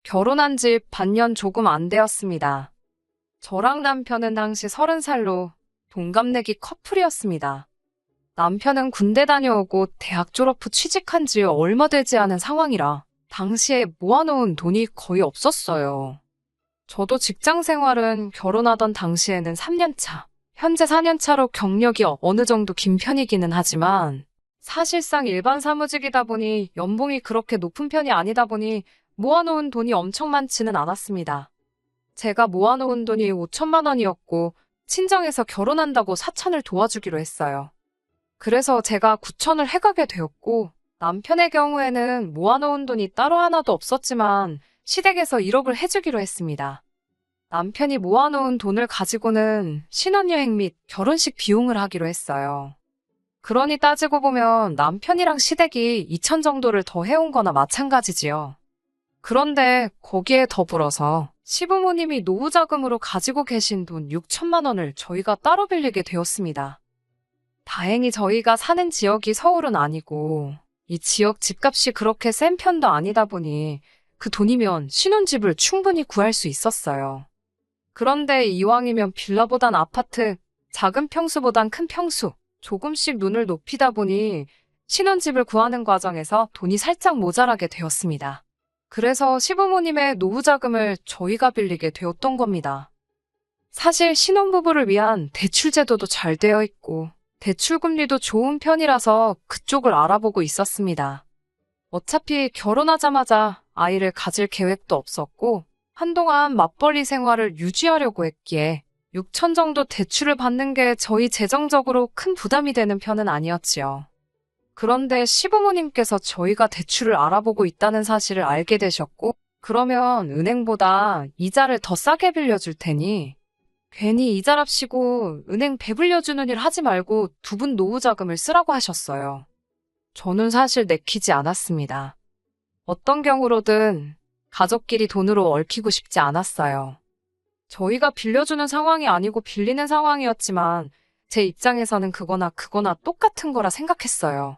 결혼한 지 반년 조금 안 되었습니다. 저랑 남편은 당시 30살로 동갑내기 커플이었습니다. 남편은 군대 다녀오고 대학 졸업 후 취직한 지 얼마 되지 않은 상황이라 당시에 모아놓은 돈이 거의 없었어요. 저도 직장 생활은 결혼하던 당시에는 3년 차, 현재 4년 차로 경력이 어느 정도 긴 편이기는 하지만 사실상 일반 사무직이다 보니 연봉이 그렇게 높은 편이 아니다 보니 모아놓은 돈이 엄청 많지는 않았습니다. 제가 모아놓은 돈이 5천만 원이었고 친정에서 결혼한다고 사천을 도와주기로 했어요. 그래서 제가 9천을 해가게 되었고 남편의 경우에는 모아놓은 돈이 따로 하나도 없었지만 시댁에서 1억을 해주기로 했습니다. 남편이 모아놓은 돈을 가지고는 신혼여행 및 결혼식 비용을 하기로 했어요. 그러니 따지고 보면 남편이랑 시댁이 2천 정도를 더 해온 거나 마찬가지지요. 그런데 거기에 더불어서 시부모님이 노후자금으로 가지고 계신 돈 6천만 원을 저희가 따로 빌리게 되었습니다. 다행히 저희가 사는 지역이 서울은 아니고 이 지역 집값이 그렇게 센 편도 아니다 보니 그 돈이면 신혼집을 충분히 구할 수 있었어요. 그런데 이왕이면 빌라보단 아파트, 작은 평수보단 큰 평수, 조금씩 눈을 높이다 보니 신혼집을 구하는 과정에서 돈이 살짝 모자라게 되었습니다. 그래서 시부모님의 노후자금을 저희가 빌리게 되었던 겁니다. 사실 신혼부부를 위한 대출제도도 잘 되어 있고 대출금리도 좋은 편이라서 그쪽을 알아보고 있었습니다. 어차피 결혼하자마자 아이를 가질 계획도 없었고 한동안 맞벌이 생활을 유지하려고 했기에 6천 정도 대출을 받는 게 저희 재정적으로 큰 부담이 되는 편은 아니었지요. 그런데 시부모님께서 저희가 대출을 알아보고 있다는 사실을 알게 되셨고 그러면 은행보다 이자를 더 싸게 빌려줄 테니 괜히 이자랍시고 은행 배불려주는 일 하지 말고 두 분 노후자금을 쓰라고 하셨어요. 저는 사실 내키지 않았습니다. 어떤 경우로든 가족끼리 돈으로 얽히고 싶지 않았어요. 저희가 빌려주는 상황이 아니고 빌리는 상황이었지만 제 입장에서는 그거나 똑같은 거라 생각했어요.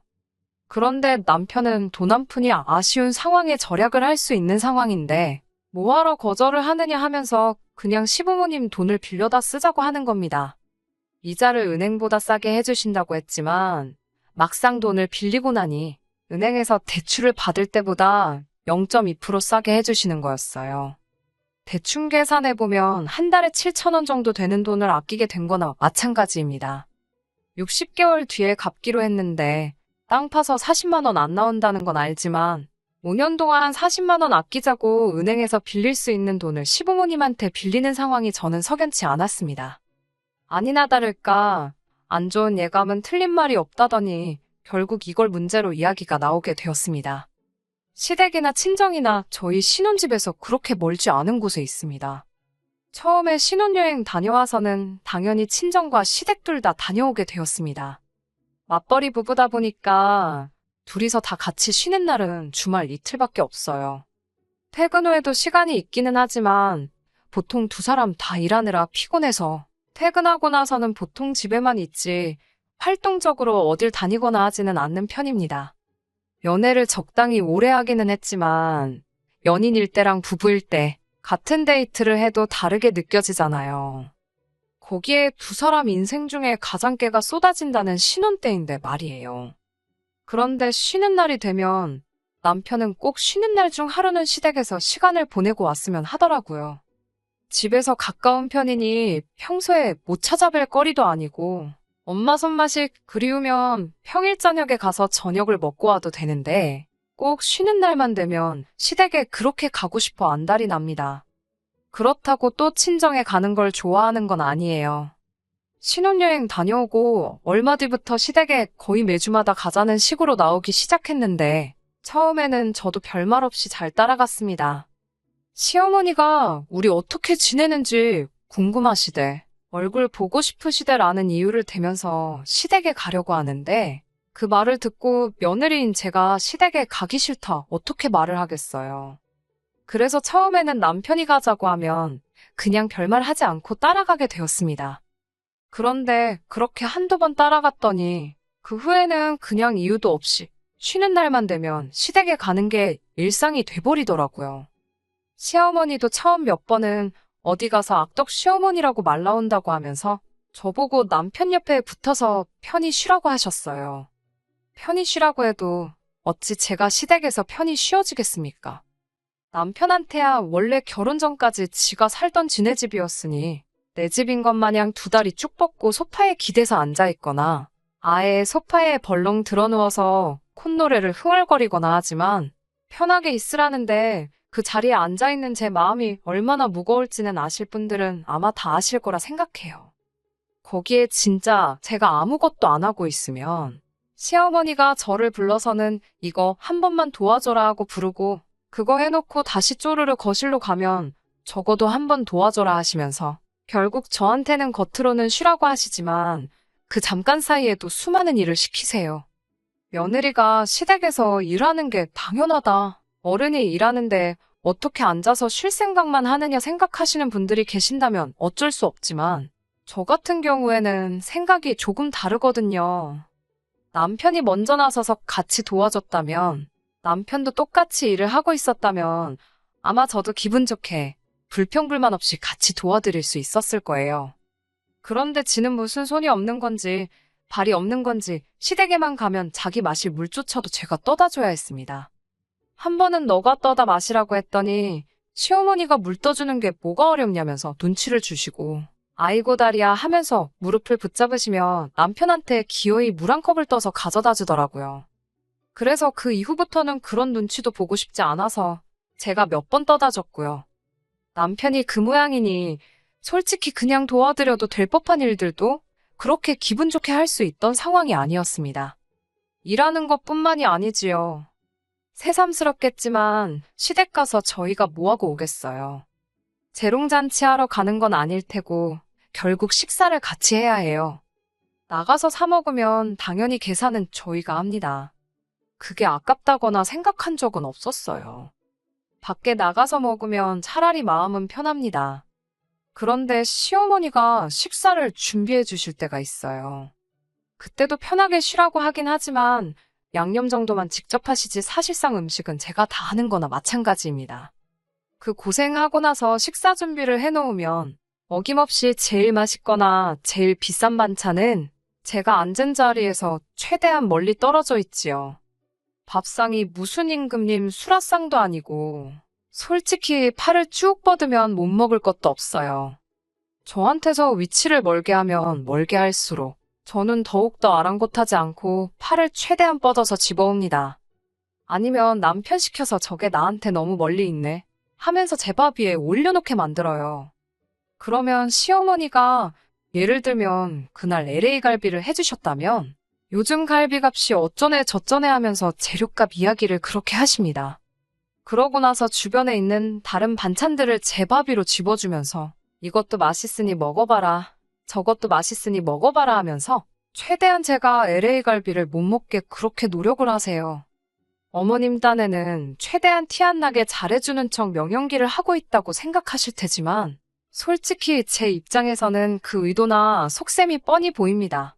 그런데 남편은 돈 한 푼이 아쉬운 상황에 절약을 할 수 있는 상황인데 뭐하러 거절을 하느냐 하면서 그냥 시부모님 돈을 빌려다 쓰자고 하는 겁니다. 이자를 은행보다 싸게 해주신다고 했지만 막상 돈을 빌리고 나니 은행에서 대출을 받을 때보다 0.2% 싸게 해주시는 거였어요. 대충 계산해보면 한 달에 7천 원 정도 되는 돈을 아끼게 된 거나 마찬가지입니다. 60개월 뒤에 갚기로 했는데 땅 파서 40만 원 안 나온다는 건 알지만 5년 동안 40만 원 아끼자고 은행에서 빌릴 수 있는 돈을 시부모님한테 빌리는 상황이 저는 석연치 않았습니다. 아니나 다를까 안 좋은 예감은 틀린 말이 없다더니 결국 이걸 문제로 이야기가 나오게 되었습니다. 시댁이나 친정이나 저희 신혼집에서 그렇게 멀지 않은 곳에 있습니다. 처음에 신혼여행 다녀와서는 당연히 친정과 시댁 둘 다 다녀오게 되었습니다. 맞벌이 부부다 보니까 둘이서 다 같이 쉬는 날은 주말 이틀밖에 없어요. 퇴근 후에도 시간이 있기는 하지만 보통 두 사람 다 일하느라 피곤해서 퇴근하고 나서는 보통 집에만 있지 활동적으로 어딜 다니거나 하지는 않는 편입니다. 연애를 적당히 오래 하기는 했지만 연인일 때랑 부부일 때 같은 데이트를 해도 다르게 느껴지잖아요. 거기에 두 사람 인생 중에 가장 깨가 쏟아진다는 신혼 때인데 말이에요. 그런데 쉬는 날이 되면 남편은 꼭 쉬는 날 중 하루는 시댁에서 시간을 보내고 왔으면 하더라고요. 집에서 가까운 편이니 평소에 못 찾아뵐 거리도 아니고 엄마 손맛이 그리우면 평일 저녁에 가서 저녁을 먹고 와도 되는데 꼭 쉬는 날만 되면 시댁에 그렇게 가고 싶어 안달이 납니다. 그렇다고 또 친정에 가는 걸 좋아하는 건 아니에요. 신혼여행 다녀오고 얼마 뒤부터 시댁에 거의 매주마다 가자는 식으로 나오기 시작했는데 처음에는 저도 별말 없이 잘 따라갔습니다. 시어머니가 우리 어떻게 지내는지 궁금하시대. 얼굴 보고 싶으시대라는 이유를 대면서 시댁에 가려고 하는데 그 말을 듣고 며느리인 제가 시댁에 가기 싫다 어떻게 말을 하겠어요. 그래서 처음에는 남편이 가자고 하면 그냥 별말 하지 않고 따라가게 되었습니다. 그런데 그렇게 한두 번 따라갔더니 그 후에는 그냥 이유도 없이 쉬는 날만 되면 시댁에 가는 게 일상이 돼버리더라고요. 시어머니도 처음 몇 번은 어디 가서 악덕 시어머니라고 말 나온다고 하면서 저보고 남편 옆에 붙어서 편히 쉬라고 하셨어요. 편히 쉬라고 해도 어찌 제가 시댁에서 편히 쉬어지겠습니까? 남편한테야 원래 결혼 전까지 지가 살던 지네 집이었으니 내 집인 것 마냥 두 다리 쭉 뻗고 소파에 기대서 앉아있거나 아예 소파에 벌렁 드러누워서 콧노래를 흥얼거리거나 하지만 편하게 있으라는데 그 자리에 앉아있는 제 마음이 얼마나 무거울지는 아실 분들은 아마 다 아실 거라 생각해요. 거기에 진짜 제가 아무것도 안 하고 있으면 시어머니가 저를 불러서는 이거 한 번만 도와줘라 하고 부르고 그거 해놓고 다시 쪼르르 거실로 가면 적어도 한 번 도와줘라 하시면서 결국 저한테는 겉으로는 쉬라고 하시지만 그 잠깐 사이에도 수많은 일을 시키세요. 며느리가 시댁에서 일하는 게 당연하다. 어른이 일하는데 어떻게 앉아서 쉴 생각만 하느냐 생각하시는 분들이 계신다면 어쩔 수 없지만 저 같은 경우에는 생각이 조금 다르거든요. 남편이 먼저 나서서 같이 도와줬다면 남편도 똑같이 일을 하고 있었다면 아마 저도 기분 좋게 불평불만 없이 같이 도와드릴 수 있었을 거예요. 그런데 지는 무슨 손이 없는 건지 발이 없는 건지 시댁에만 가면 자기 마실 물조차도 제가 떠다 줘야 했습니다. 한 번은 너가 떠다 마시라고 했더니 시어머니가 물 떠주는 게 뭐가 어렵냐면서 눈치를 주시고 아이고 다리야 하면서 무릎을 붙잡으시며 남편한테 기어이 물 한 컵을 떠서 가져다 주더라고요. 그래서 그 이후부터는 그런 눈치도 보고 싶지 않아서 제가 몇 번 떠다 줬고요. 남편이 그 모양이니 솔직히 그냥 도와드려도 될 법한 일들도 그렇게 기분 좋게 할 수 있던 상황이 아니었습니다. 일하는 것뿐만이 아니지요. 새삼스럽겠지만 시댁 가서 저희가 뭐하고 오겠어요. 재롱잔치 하러 가는 건 아닐 테고 결국 식사를 같이 해야 해요. 나가서 사 먹으면 당연히 계산은 저희가 합니다. 그게 아깝다거나 생각한 적은 없었어요. 밖에 나가서 먹으면 차라리 마음은 편합니다. 그런데 시어머니가 식사를 준비해 주실 때가 있어요. 그때도 편하게 쉬라고 하긴 하지만 양념 정도만 직접 하시지 사실상 음식은 제가 다 하는 거나 마찬가지입니다. 그 고생하고 나서 식사 준비를 해놓으면 어김없이 제일 맛있거나 제일 비싼 반찬은 제가 앉은 자리에서 최대한 멀리 떨어져 있지요. 밥상이 무슨 임금님 수라상도 아니고 솔직히 팔을 쭉 뻗으면 못 먹을 것도 없어요. 저한테서 위치를 멀게 하면 멀게 할수록 저는 더욱더 아랑곳하지 않고 팔을 최대한 뻗어서 집어옵니다. 아니면 남편 시켜서 저게 나한테 너무 멀리 있네 하면서 제 밥 위에 올려놓게 만들어요. 그러면 시어머니가 예를 들면 그날 LA 갈비를 해주셨다면 요즘 갈비값이 어쩌네 저쩌네 하면서 재료값 이야기를 그렇게 하십니다. 그러고 나서 주변에 있는 다른 반찬들을 제 밥 위로 집어주면서 이것도 맛있으니 먹어봐라, 저것도 맛있으니 먹어봐라 하면서 최대한 제가 LA 갈비를 못 먹게 그렇게 노력을 하세요. 어머님 딴에는 최대한 티 안 나게 잘해주는 척 명연기를 하고 있다고 생각하실 테지만 솔직히 제 입장에서는 그 의도나 속셈이 뻔히 보입니다.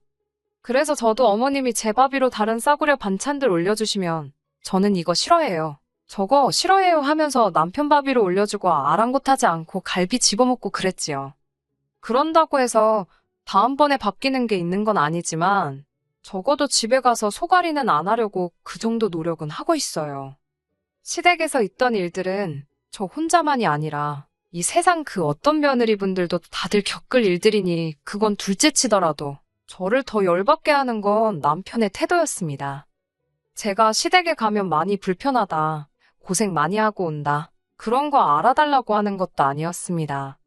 그래서 저도 어머님이 제 밥 위로 다른 싸구려 반찬들 올려주시면 저는 이거 싫어해요. 저거 싫어해요 하면서 남편 밥 위로 올려주고 아랑곳하지 않고 갈비 집어먹고 그랬지요. 그런다고 해서 다음번에 바뀌는 게 있는 건 아니지만 적어도 집에 가서 속앓이는 안 하려고 그 정도 노력은 하고 있어요. 시댁에서 있던 일들은 저 혼자만이 아니라 이 세상 그 어떤 며느리분들도 다들 겪을 일들이니 그건 둘째 치더라도 저를 더 열받게 하는 건 남편의 태도였습니다. 제가 시댁에 가면 많이 불편하다, 고생 많이 하고 온다, 그런 거 알아달라고 하는 것도 아니었습니다.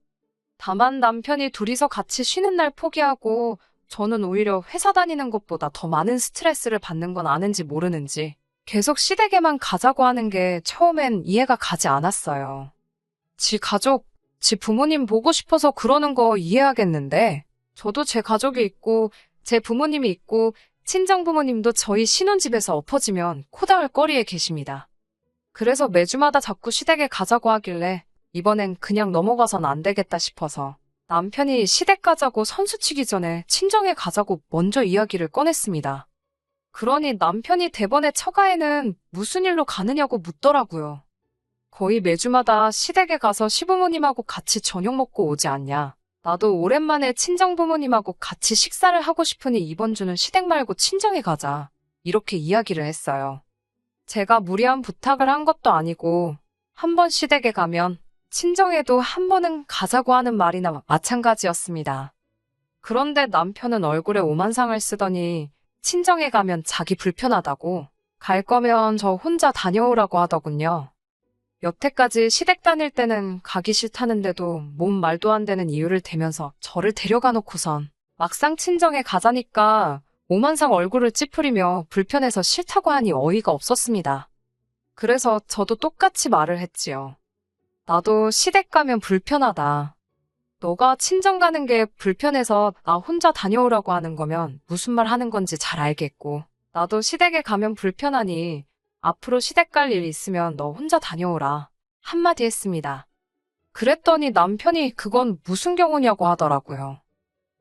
다만 남편이 둘이서 같이 쉬는 날 포기하고 저는 오히려 회사 다니는 것보다 더 많은 스트레스를 받는 건 아는지 모르는지 계속 시댁에만 가자고 하는 게 처음엔 이해가 가지 않았어요. 지 가족, 지 부모님 보고 싶어서 그러는 거 이해하겠는데 저도 제 가족이 있고 제 부모님이 있고 친정부모님도 저희 신혼집에서 엎어지면 코 닿을 거리에 계십니다. 그래서 매주마다 자꾸 시댁에 가자고 하길래 이번엔 그냥 넘어가선 안 되겠다 싶어서 남편이 시댁 가자고 선수치기 전에 친정에 가자고 먼저 이야기를 꺼냈습니다. 그러니 남편이 대번에 처가에는 무슨 일로 가느냐고 묻더라고요. 거의 매주마다 시댁에 가서 시부모님하고 같이 저녁 먹고 오지 않냐. 나도 오랜만에 친정부모님하고 같이 식사를 하고 싶으니 이번 주는 시댁 말고 친정에 가자. 이렇게 이야기를 했어요. 제가 무리한 부탁을 한 것도 아니고 한 번 시댁에 가면 친정에도 한 번은 가자고 하는 말이나 마찬가지였습니다. 그런데 남편은 얼굴에 오만상을 쓰더니 친정에 가면 자기 불편하다고 갈 거면 저 혼자 다녀오라고 하더군요. 여태까지 시댁 다닐 때는 가기 싫다는데도 몸 말도 안 되는 이유를 대면서 저를 데려가 놓고선 막상 친정에 가자니까 오만상 얼굴을 찌푸리며 불편해서 싫다고 하니 어이가 없었습니다. 그래서 저도 똑같이 말을 했지요. 나도 시댁 가면 불편하다. 너가 친정 가는 게 불편해서 나 혼자 다녀오라고 하는 거면 무슨 말 하는 건지 잘 알겠고, 나도 시댁에 가면 불편하니 앞으로 시댁 갈 일 있으면 너 혼자 다녀오라. 한마디 했습니다. 그랬더니 남편이 그건 무슨 경우냐고 하더라고요.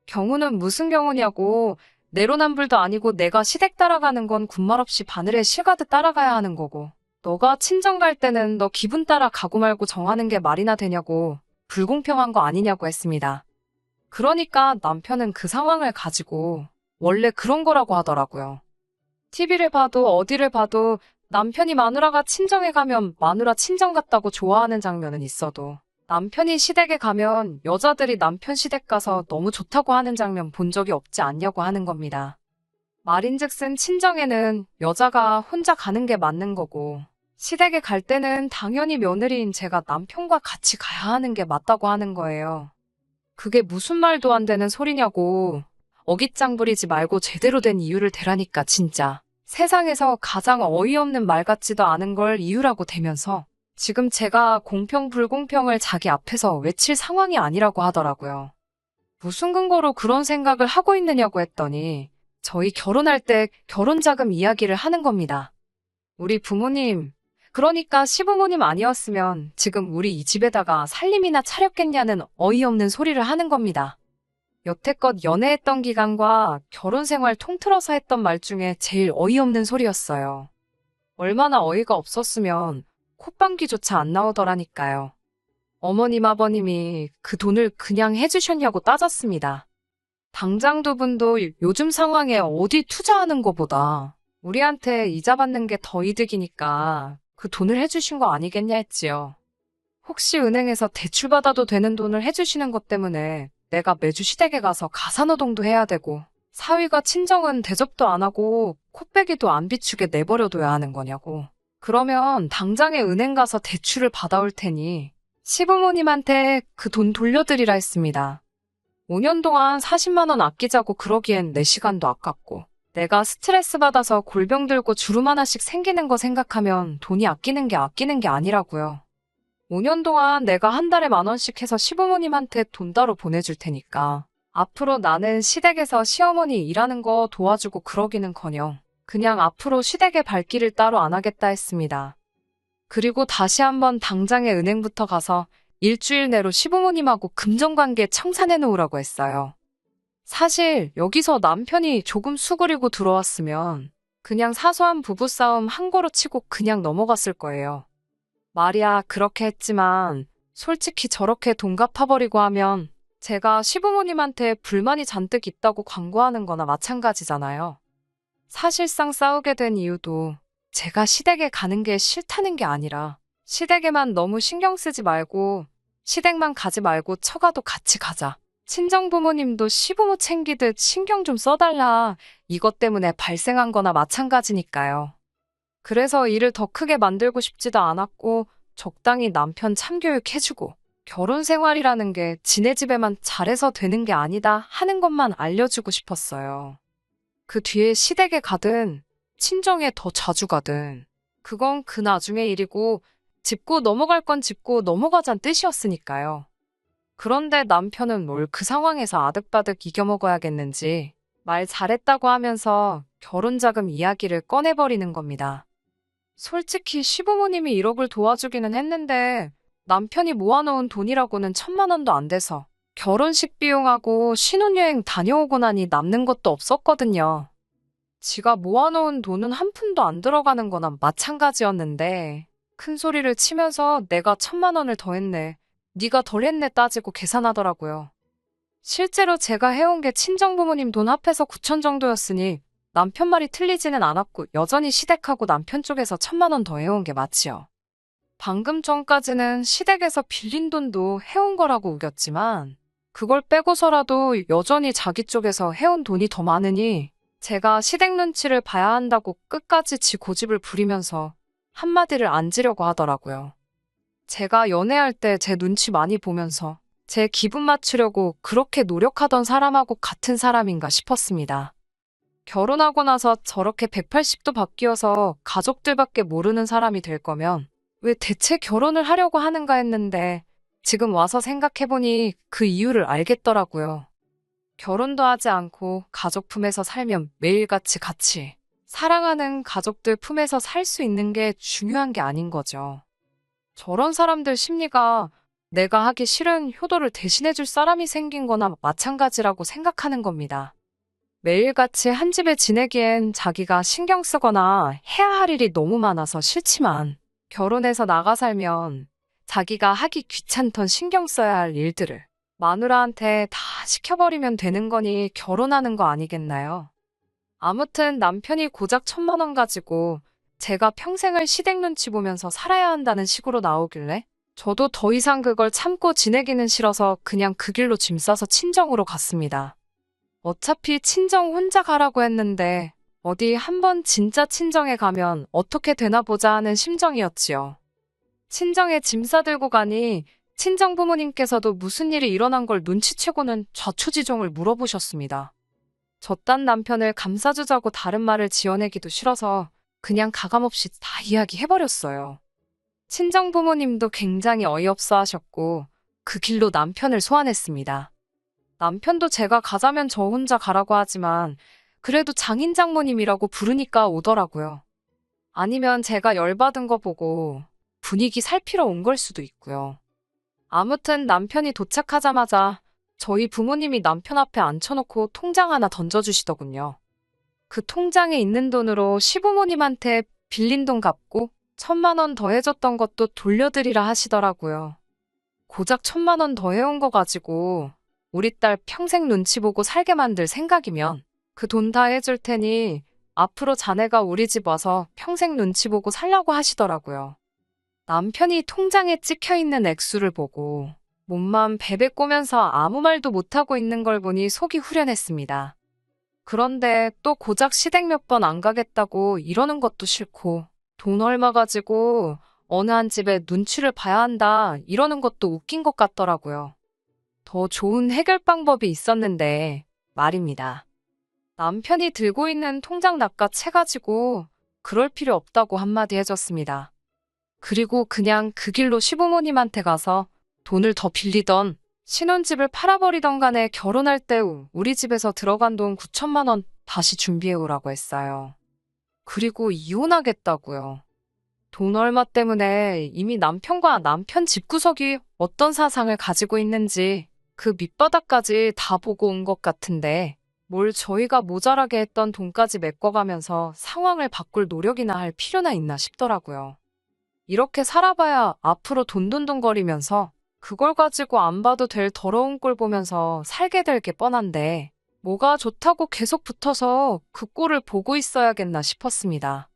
경우는 무슨 경우냐고, 내로남불도 아니고 내가 시댁 따라가는 건 군말 없이 바늘에 실 가듯 따라가야 하는 거고, 너가 친정 갈 때는 너 기분 따라 가고 말고 정하는 게 말이나 되냐고, 불공평한 거 아니냐고 했습니다. 그러니까 남편은 그 상황을 가지고 원래 그런 거라고 하더라고요. TV를 봐도 어디를 봐도 남편이 마누라가 친정에 가면 마누라 친정 갔다고 좋아하는 장면은 있어도 남편이 시댁에 가면 여자들이 남편 시댁 가서 너무 좋다고 하는 장면 본 적이 없지 않냐고 하는 겁니다. 말인즉슨 친정에는 여자가 혼자 가는 게 맞는 거고, 시댁에 갈 때는 당연히 며느리인 제가 남편과 같이 가야 하는 게 맞다고 하는 거예요. 그게 무슨 말도 안 되는 소리냐고, 어깃장 부리지 말고 제대로 된 이유를 대라니까 진짜. 세상에서 가장 어이없는 말 같지도 않은 걸 이유라고 대면서 지금 제가 공평 불공평을 자기 앞에서 외칠 상황이 아니라고 하더라고요. 무슨 근거로 그런 생각을 하고 있느냐고 했더니 저희 결혼할 때 결혼자금 이야기를 하는 겁니다. 우리 부모님, 그러니까 시부모님 아니었으면 지금 우리 이 집에다가 살림이나 차렸겠냐는 어이없는 소리를 하는 겁니다. 여태껏 연애했던 기간과 결혼 생활 통틀어서 했던 말 중에 제일 어이없는 소리였어요. 얼마나 어이가 없었으면 콧방귀조차 안 나오더라니까요. 어머님 아버님이 그 돈을 그냥 해주셨냐고 따졌습니다. 당장 두 분도 요즘 상황에 어디 투자하는 것보다 우리한테 이자 받는 게 더 이득이니까 그 돈을 해주신 거 아니겠냐 했지요. 혹시 은행에서 대출받아도 되는 돈을 해주시는 것 때문에 내가 매주 시댁에 가서 가사노동도 해야 되고 사위가 친정은 대접도 안 하고 콧배기도 안 비추게 내버려둬야 하는 거냐고. 그러면 당장에 은행 가서 대출을 받아올 테니 시부모님한테 그 돈 돌려드리라 했습니다. 5년 동안 40만 원 아끼자고 그러기엔 내 시간도 아깝고 내가 스트레스 받아서 골병 들고 주름 하나씩 생기는 거 생각하면 돈이 아끼는 게 아니라고요. 5년 동안 내가 한 달에 10,000원씩 해서 시부모님한테 돈 따로 보내줄 테니까 앞으로 나는 시댁에서 시어머니 일하는 거 도와주고 그러기는커녕 그냥 앞으로 시댁의 발길을 따로 안 하겠다 했습니다. 그리고 다시 한번 당장에 은행부터 가서 일주일 내로 시부모님하고 금전관계 청산해 놓으라고 했어요. 사실 여기서 남편이 조금 수그리고 들어왔으면 그냥 사소한 부부싸움 한 거로 치고 그냥 넘어갔을 거예요. 말이야 그렇게 했지만 솔직히 저렇게 돈 갚아버리고 하면 제가 시부모님한테 불만이 잔뜩 있다고 광고하는 거나 마찬가지잖아요. 사실상 싸우게 된 이유도 제가 시댁에 가는 게 싫다는 게 아니라 시댁에만 너무 신경 쓰지 말고 시댁만 가지 말고 처가도 같이 가자. 친정부모님도 시부모 챙기듯 신경 좀 써달라. 이것 때문에 발생한 거나 마찬가지니까요. 그래서 일을 더 크게 만들고 싶지도 않았고 적당히 남편 참교육해주고 결혼 생활이라는 게 지네 집에만 잘해서 되는 게 아니다 하는 것만 알려주고 싶었어요. 그 뒤에 시댁에 가든 친정에 더 자주 가든 그건 그 나중의 일이고 짚고 넘어갈 건 짚고 넘어가자는 뜻이었으니까요. 그런데 남편은 뭘 그 상황에서 아득바득 이겨먹어야겠는지 말 잘했다고 하면서 결혼자금 이야기를 꺼내버리는 겁니다. 솔직히 시부모님이 1억을 도와주기는 했는데 남편이 모아놓은 돈이라고는 1,000만 원도 안 돼서 결혼식 비용하고 신혼여행 다녀오고 나니 남는 것도 없었거든요. 지가 모아놓은 돈은 한 푼도 안 들어가는 거나 마찬가지였는데 큰 소리를 치면서 내가 1,000만 원을 더 했네. 네가 덜 했네 따지고 계산하더라고요. 실제로 제가 해온 게 친정부모님 돈 합해서 9천 정도였으니 남편 말이 틀리지는 않았고 여전히 시댁하고 남편 쪽에서 1,000만 원 더 해온 게 맞지요. 방금 전까지는 시댁에서 빌린 돈도 해온 거라고 우겼지만 그걸 빼고서라도 여전히 자기 쪽에서 해온 돈이 더 많으니 제가 시댁 눈치를 봐야 한다고 끝까지 지 고집을 부리면서 한마디를 안 지려고 하더라고요. 제가 연애할 때 제 눈치 많이 보면서 제 기분 맞추려고 그렇게 노력하던 사람하고 같은 사람인가 싶었습니다. 결혼하고 나서 저렇게 180도 바뀌어서 가족들밖에 모르는 사람이 될 거면 왜 대체 결혼을 하려고 하는가 했는데 지금 와서 생각해보니 그 이유를 알겠더라고요. 결혼도 하지 않고 가족 품에서 살면 매일같이 같이 사랑하는 가족들 품에서 살 수 있는 게 중요한 게 아닌 거죠. 저런 사람들 심리가 내가 하기 싫은 효도를 대신해줄 사람이 생긴 거나 마찬가지라고 생각하는 겁니다. 매일같이 한 집에 지내기엔 자기가 신경 쓰거나 해야 할 일이 너무 많아서 싫지만 결혼해서 나가 살면 자기가 하기 귀찮던 신경 써야 할 일들을 마누라한테 다 시켜버리면 되는 거니 결혼하는 거 아니겠나요? 아무튼 남편이 고작 1,000만 원 가지고 제가 평생을 시댁 눈치 보면서 살아야 한다는 식으로 나오길래 저도 더 이상 그걸 참고 지내기는 싫어서 그냥 그 길로 짐 싸서 친정으로 갔습니다. 어차피 친정 혼자 가라고 했는데 어디 한번 진짜 친정에 가면 어떻게 되나 보자 하는 심정이었지요. 친정에 짐 싸들고 가니 친정 부모님께서도 무슨 일이 일어난 걸 눈치채고는 좌초지종을 물어보셨습니다. 저딴 남편을 감싸주자고 다른 말을 지어내기도 싫어서 그냥 가감없이 다 이야기해버렸어요. 친정 부모님도 굉장히 어이없어 하셨고 그 길로 남편을 소환했습니다. 남편도 제가 가자면 저 혼자 가라고 하지만 그래도 장인 장모님이라고 부르니까 오더라고요. 아니면 제가 열받은 거 보고 분위기 살피러 온 걸 수도 있고요. 아무튼 남편이 도착하자마자 저희 부모님이 남편 앞에 앉혀놓고 통장 하나 던져주시더군요. 그 통장에 있는 돈으로 시부모님한테 빌린 돈 갚고 1,000만 원 더 해줬던 것도 돌려드리라 하시더라고요. 고작 1,000만 원 더 해온 거 가지고 우리 딸 평생 눈치 보고 살게 만들 생각이면 그 돈 다 해줄 테니 앞으로 자네가 우리 집 와서 평생 눈치 보고 살라고 하시더라고요. 남편이 통장에 찍혀있는 액수를 보고 몸만 베베 꼬면서 아무 말도 못하고 있는 걸 보니 속이 후련했습니다. 그런데 또 고작 시댁 몇 번 안 가겠다고 이러는 것도 싫고 돈 얼마 가지고 어느 한 집에 눈치를 봐야 한다 이러는 것도 웃긴 것 같더라고요. 더 좋은 해결 방법이 있었는데 말입니다. 남편이 들고 있는 통장 낚아채가지고 그럴 필요 없다고 한마디 해줬습니다. 그리고 그냥 그 길로 시부모님한테 가서 돈을 더 빌리던 신혼집을 팔아버리던 간에 결혼할 때 우리 집에서 들어간 돈 9,000만 원 다시 준비해오라고 했어요. 그리고 이혼하겠다고요. 돈 얼마 때문에 이미 남편과 남편 집구석이 어떤 사상을 가지고 있는지 그 밑바닥까지 다 보고 온 것 같은데 뭘 저희가 모자라게 했던 돈까지 메꿔가면서 상황을 바꿀 노력이나 할 필요나 있나 싶더라고요. 이렇게 살아봐야 앞으로 돈돈돈거리면서 그걸 가지고 안 봐도 될 더러운 꼴 보면서 살게 될 게 뻔한데 뭐가 좋다고 계속 붙어서 그 꼴을 보고 있어야겠나 싶었습니다.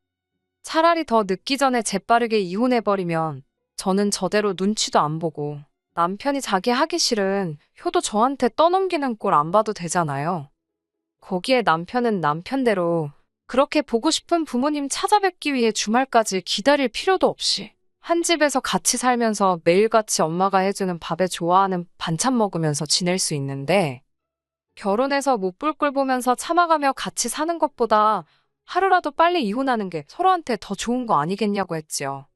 차라리 더 늦기 전에 재빠르게 이혼해버리면 저는 저대로 눈치도 안 보고 남편이 자기 하기 싫은 효도 저한테 떠넘기는 꼴 안 봐도 되잖아요. 거기에 남편은 남편대로 그렇게 보고 싶은 부모님 찾아뵙기 위해 주말까지 기다릴 필요도 없이 한 집에서 같이 살면서 매일같이 엄마가 해주는 밥에 좋아하는 반찬 먹으면서 지낼 수 있는데 결혼해서 못 볼 꼴 보면서 참아가며 같이 사는 것보다 하루라도 빨리 이혼하는 게 서로한테 더 좋은 거 아니겠냐고 했지요.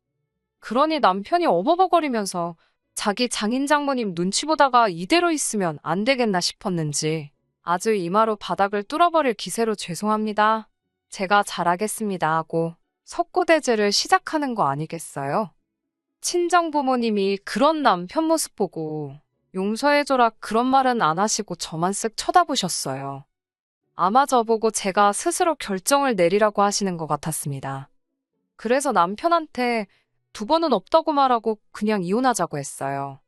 그러니 남편이 어버버거리면서 자기 장인 장모님 눈치 보다가 이대로 있으면 안 되겠나 싶었는지 아주 이마로 바닥을 뚫어버릴 기세로 죄송합니다. 제가 잘하겠습니다 하고 석고대죄를 시작하는 거 아니겠어요? 친정 부모님이 그런 남편 모습 보고 용서해줘라 그런 말은 안 하시고 저만 쓱 쳐다보셨어요. 아마 저보고 제가 스스로 결정을 내리라고 하시는 것 같았습니다. 그래서 남편한테 두 번은 없다고 말하고 그냥 이혼하자고 했어요.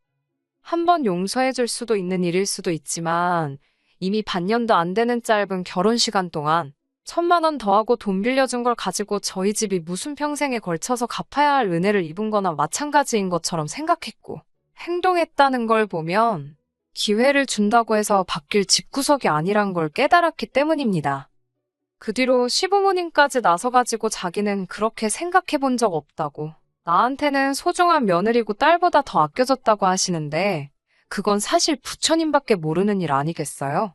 한 번 용서해줄 수도 있는 일일 수도 있지만 이미 반년도 안 되는 짧은 결혼 시간 동안 1,000만 원 더하고 돈 빌려준 걸 가지고 저희 집이 무슨 평생에 걸쳐서 갚아야 할 은혜를 입은 거나 마찬가지인 것처럼 생각했고 행동했다는 걸 보면 기회를 준다고 해서 바뀔 집구석이 아니란 걸 깨달았기 때문입니다. 그 뒤로 시부모님까지 나서가지고 자기는 그렇게 생각해 본 적 없다고, 나한테는 소중한 며느리고 딸보다 더 아껴졌다고 하시는데 그건 사실 부처님밖에 모르는 일 아니겠어요?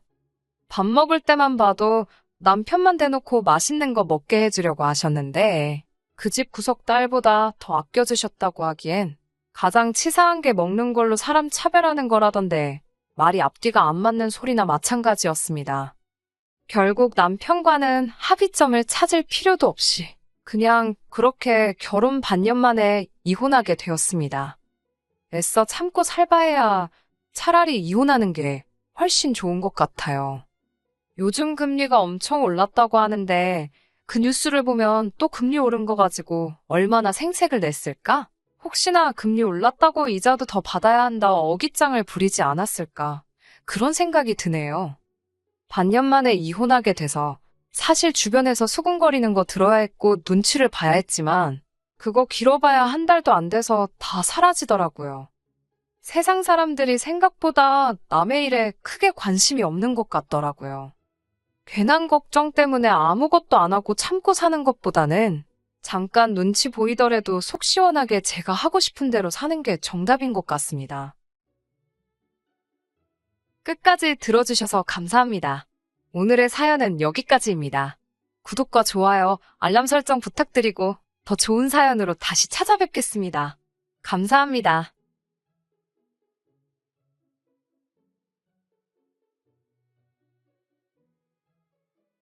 밥 먹을 때만 봐도 남편만 대놓고 맛있는 거 먹게 해주려고 하셨는데 그 집 구석 딸보다 더 아껴주셨다고 하기엔 가장 치사한 게 먹는 걸로 사람 차별하는 거라던데 말이 앞뒤가 안 맞는 소리나 마찬가지였습니다. 결국 남편과는 합의점을 찾을 필요도 없이 그냥 그렇게 결혼 반년 만에 이혼하게 되었습니다. 애써 참고 살바해야 차라리 이혼하는 게 훨씬 좋은 것 같아요. 요즘 금리가 엄청 올랐다고 하는데 그 뉴스를 보면 또 금리 오른 거 가지고 얼마나 생색을 냈을까? 혹시나 금리 올랐다고 이자도 더 받아야 한다 어깃장을 부리지 않았을까? 그런 생각이 드네요. 반년 만에 이혼하게 돼서 사실 주변에서 수군거리는 거 들어야 했고 눈치를 봐야 했지만 그거 길어봐야 한 달도 안 돼서 다 사라지더라고요. 세상 사람들이 생각보다 남의 일에 크게 관심이 없는 것 같더라고요. 괜한 걱정 때문에 아무것도 안 하고 참고 사는 것보다는 잠깐 눈치 보이더라도 속 시원하게 제가 하고 싶은 대로 사는 게 정답인 것 같습니다. 끝까지 들어주셔서 감사합니다. 오늘의 사연은 여기까지입니다. 구독과 좋아요, 알람 설정 부탁드리고 더 좋은 사연으로 다시 찾아뵙겠습니다. 감사합니다.